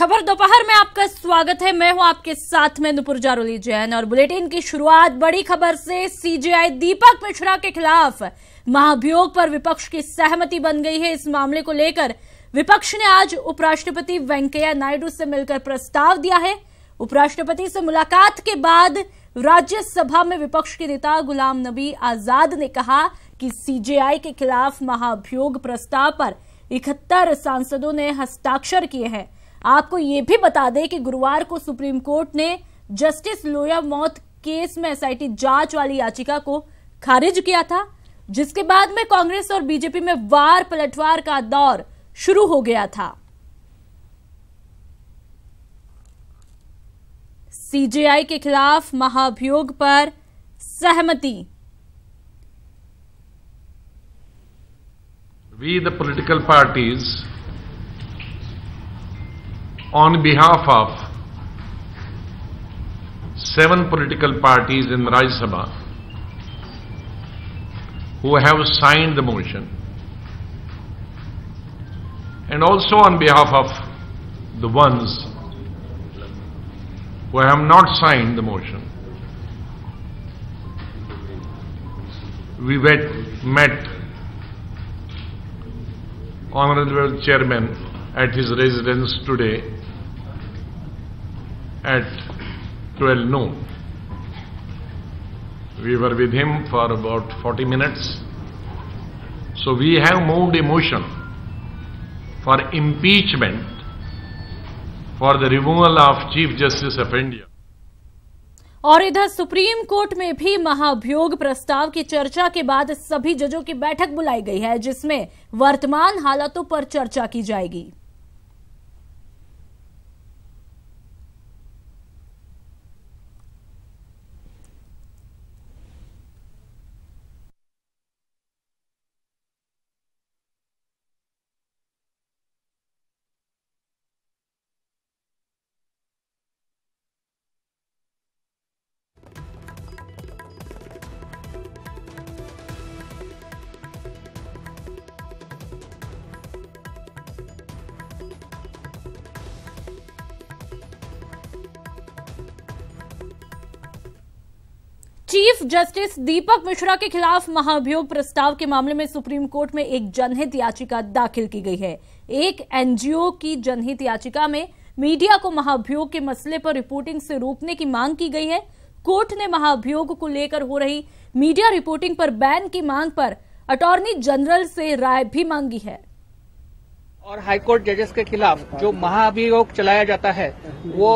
खबर दोपहर में आपका स्वागत है। मैं हूं आपके साथ में नुपुर जारोली जैन और बुलेटिन की शुरुआत बड़ी खबर से। सीजेआई दीपक मिश्रा के खिलाफ महाभियोग पर विपक्ष की सहमति बन गई है। इस मामले को लेकर विपक्ष ने आज उपराष्ट्रपति वेंकैया नायडू से मिलकर प्रस्ताव दिया है। उपराष्ट्रपति से मुलाकात के बाद राज्यसभा में विपक्ष के नेता गुलाम नबी आजाद ने कहा कि सीजेआई के खिलाफ महाभियोग प्रस्ताव पर 71 सांसदों ने हस्ताक्षर किए हैं। आपको ये भी बता दें कि गुरुवार को सुप्रीम कोर्ट ने जस्टिस लोया मौत केस में एसआईटी जांच वाली याचिका को खारिज किया था, जिसके बाद में कांग्रेस और बीजेपी में वार पलटवार का दौर शुरू हो गया था। सीजेआई के खिलाफ महाभियोग पर सहमति। We the political parties on behalf of 7 political parties in Rajya Sabha who have signed the motion and also on behalf of the ones who have not signed the motion, we met Honorable Chairman at his residence today at 12 noon. We were with him for about 40 minutes. So we have moved a motion for impeachment for the removal of Chief Justice of India. और इधर supreme court में भी महाभियोग प्रस्ताव की चर्चा के बाद सभी जजों की बैठक बुलाई गई है, जिसमें वर्तमान हालातों पर चर्चा की जाएगी। चीफ जस्टिस दीपक मिश्रा के खिलाफ महाभियोग प्रस्ताव के मामले में सुप्रीम कोर्ट में एक जनहित याचिका दाखिल की गई है। एक एनजीओ की जनहित याचिका में मीडिया को महाभियोग के मसले पर रिपोर्टिंग से रोकने की मांग की गई है। कोर्ट ने महाभियोग को लेकर हो रही मीडिया रिपोर्टिंग पर बैन की मांग पर अटॉर्नी जनरल से राय भी मांगी है। और हाईकोर्ट जजेस के खिलाफ जो महाअभियोग चलाया जाता है वो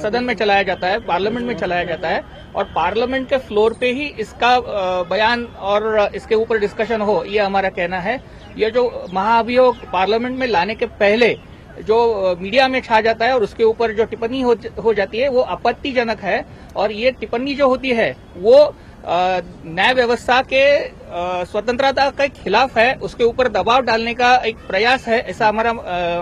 सदन में चलाया जाता है, पार्लियामेंट में चलाया जाता है और पार्लियामेंट के फ्लोर पे ही इसका बयान और इसके ऊपर डिस्कशन हो, ये हमारा कहना है। ये जो महाअभियोग पार्लियामेंट में लाने के पहले जो मीडिया में छा जाता है और उसके ऊपर जो टिप्पणी हो जाती है वो आपत्तिजनक है और ये टिप्पणी जो होती है वो न्याय व्यवस्था के स्वतंत्रता के खिलाफ है, उसके ऊपर दबाव डालने का एक प्रयास है, ऐसा हमारा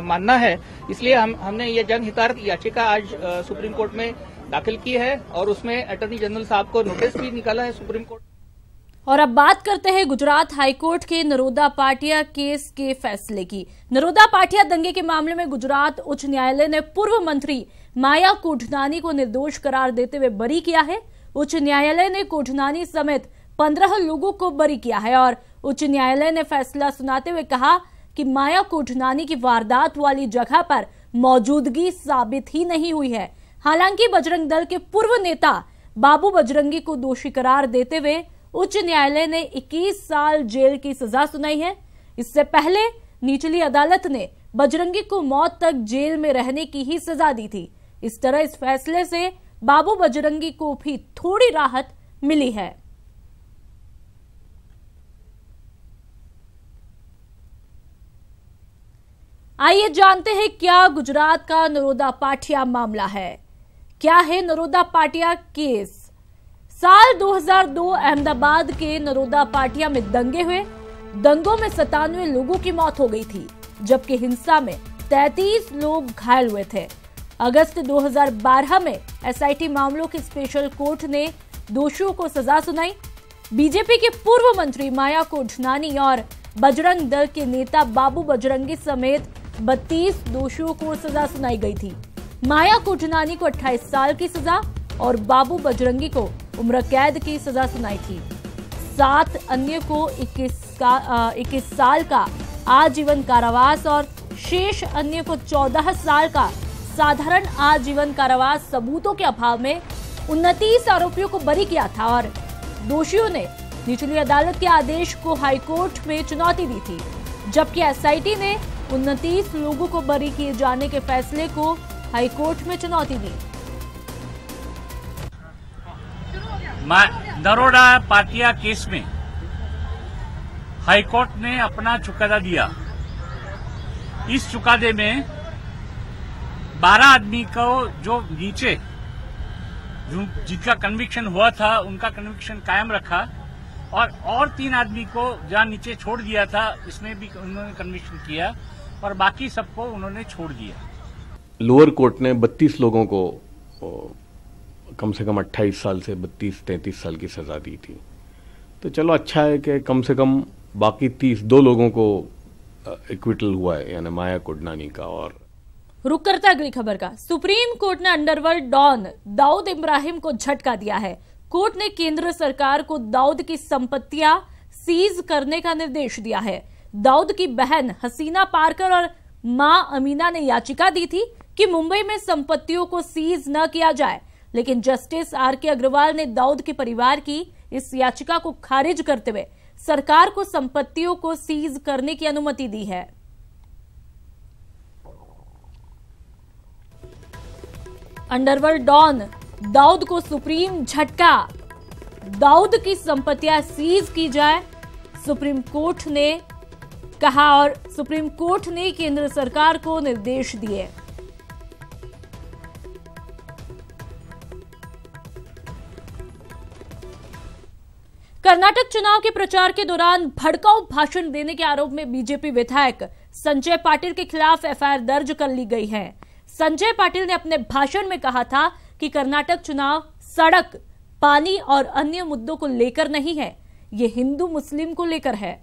मानना है। इसलिए हमने ये जनहितार्थ याचिका आज सुप्रीम कोर्ट में दाखिल की है और उसमें अटॉर्नी जनरल साहब को नोटिस भी निकाला है सुप्रीम कोर्ट। और अब बात करते हैं गुजरात हाईकोर्ट के नरोदा पाटिया केस के फैसले की। नरोदा पाटिया दंगे के मामले में गुजरात उच्च न्यायालय ने पूर्व मंत्री माया कोठनानी को निर्दोष करार देते हुए बरी किया है। उच्च न्यायालय ने कोठनानी समेत 15 लोगों को बरी किया है और उच्च न्यायालय ने फैसला सुनाते हुए कहा कि माया कोठनानी की वारदात वाली जगह पर मौजूदगी साबित ही नहीं हुई है। हालांकि बजरंग दल के पूर्व नेता बाबू बजरंगी को दोषी करार देते हुए उच्च न्यायालय ने 21 साल जेल की सजा सुनाई है। इससे पहले निचली अदालत ने बजरंगी को मौत तक जेल में रहने की ही सजा दी थी। इस तरह इस फैसले से बाबू बजरंगी को भी थोड़ी राहत मिली है। आइए जानते हैं क्या गुजरात का नरोदा पाटिया मामला है। क्या है नरोदा पाटिया केस? साल 2002 अहमदाबाद के नरोदा पाटिया में दंगे हुए। दंगों में 97 लोगों की मौत हो गई थी, जबकि हिंसा में 33 लोग घायल हुए थे। अगस्त 2012 में एसआईटी मामलों की स्पेशल कोर्ट ने दोषियों को सजा सुनाई। बीजेपी के पूर्व मंत्री माया कोठनानी और बजरंग दल के नेता बाबू बजरंगी समेत 32 दोषियों को सजा सुनाई गई थी। माया कोठनानी को 28 साल की सजा और बाबू बजरंगी को उम्र कैद की सजा सुनाई थी। 7 अन्य को 21 साल का आजीवन कारावास और शेष अन्य को 14 साल का साधारण आजीवन कारावास सबूतों के अभाव में 29 आरोपियों को बरी किया था और दोषियों ने निचली अदालत के आदेश को हाईकोर्ट में चुनौती दी थी, जबकि एसआईटी ने 29 लोगों को बरी किए जाने के फैसले को हाईकोर्ट में चुनौती दी। नरोदा पाटिया केस में हाईकोर्ट ने अपना चुकादा दिया। इस चुकादे में 12 आदमी को जो नीचे जिनका कन्विक्शन हुआ था उनका कन्विक्शन कायम रखा और 3 आदमी को जहां नीचे छोड़ दिया था इसमें भी उन्होंने कन्विक्शन किया और बाकी सबको उन्होंने छोड़ दिया। लोअर कोर्ट ने 32 लोगों को कम से कम 28 साल से 32-33 साल की सजा दी थी। तो चलो अच्छा है कि कम से कम बाकी 2 लोगों को एक्विटल हुआ है, यानी माया कोडनानी का। और रुक करता अगली खबर का। सुप्रीम कोर्ट ने अंडरवर्ल्ड डॉन दाऊद इब्राहिम को झटका दिया है। कोर्ट ने केंद्र सरकार को दाऊद की संपत्तियां सीज करने का निर्देश दिया है। दाऊद की बहन हसीना पारकर और मां अमीना ने याचिका दी थी कि मुंबई में संपत्तियों को सीज न किया जाए, लेकिन जस्टिस आर.के. अग्रवाल ने दाऊद के परिवार की इस याचिका को खारिज करते हुए सरकार को संपत्तियों को सीज करने की अनुमति दी है। अंडरवर्ल्ड डॉन दाऊद को सुप्रीम झटका, दाऊद की संपत्तियां सीज की जाए, सुप्रीम कोर्ट ने कहा और सुप्रीम कोर्ट ने केंद्र सरकार को निर्देश दिए। कर्नाटक चुनाव के प्रचार के दौरान भड़काऊ भाषण देने के आरोप में बीजेपी विधायक संजय पाटिल के खिलाफ एफआईआर दर्ज कर ली गई है। संजय पाटिल ने अपने भाषण में कहा था कि कर्नाटक चुनाव सड़क, पानी और अन्य मुद्दों को लेकर नहीं है, ये हिंदू मुस्लिम को लेकर है।